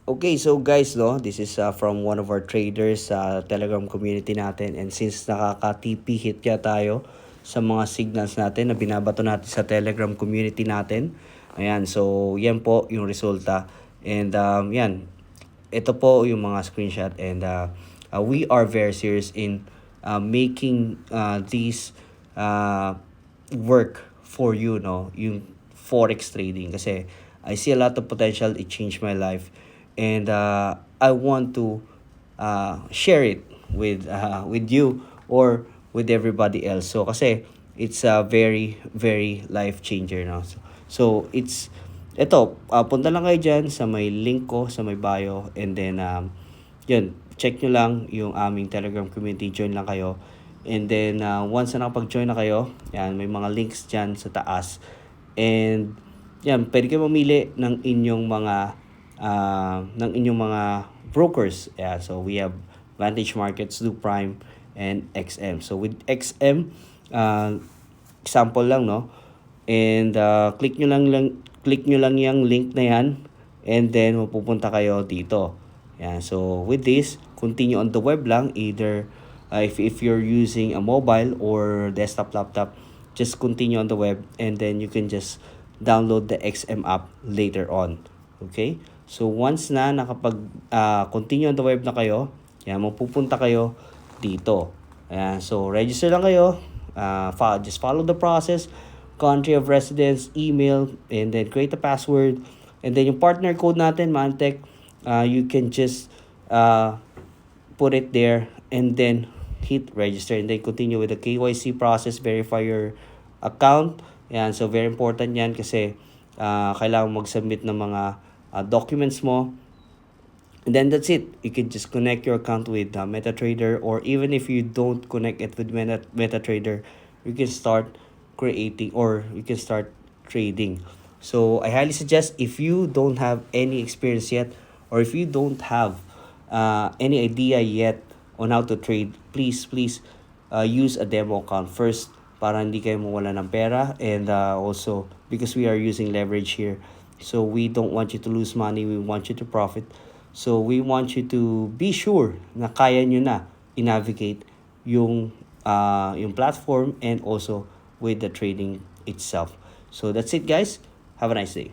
Okay, so guys, no, this is from one of our traders sa Telegram community natin. And since nakaka-TP hit kaya tayo sa mga signals natin na binabato natin sa Telegram community natin. Ayan, so yan po yung resulta. And yan, ito po yung mga screenshot. And we are very serious in making these uh, work for you, no, yung forex trading. Kasi I see a lot of potential. It changed my life. And I want to share it with you or with everybody else. So kasi it's a very very life changer, no. So it's ito, punta lang kayo diyan sa may link ko sa may bio, and then yun, check nyo lang yung aming Telegram community, join lang kayo. And then once na nakapag-join na kayo, yan, may mga links diyan sa taas. And yan, pwede kayo mamili ng inyong mga brokers. Yeah, so we have Vantage Markets, Do Prime, and XM. So with XM, example lang, no. And click nyo lang yung link na yan, and then mapupunta kayo dito. Yeah, so with this, continue on the web lang, either if you're using a mobile or desktop laptop, just continue on the web, and then you can just download the XM app later on. Okay? So once na continue on the web na kayo, yan, mapupunta kayo dito. Ayan, so register lang kayo. Just follow the process. Country of residence, email, and then create a password. And then yung partner code natin, Mantech, you can just put it there and then hit register, and then continue with the KYC process, verify your account. Yan, so very important yan kasi kailangan mag-submit ng mga documents mo. And then that's it. You can just connect your account with MetaTrader, or even if you don't connect it with MetaTrader, you can start creating or you can start trading. So I highly suggest, if you don't have any experience yet, or if you don't have any idea yet on how to trade, please use a demo account first para hindi kayo mawala ng pera. And also because we are using leverage here, so we don't want you to lose money, we want you to profit. So we want you to be sure na kaya nyo na i-navigate yung platform, and also with the trading itself. So that's it, guys. Have a nice day.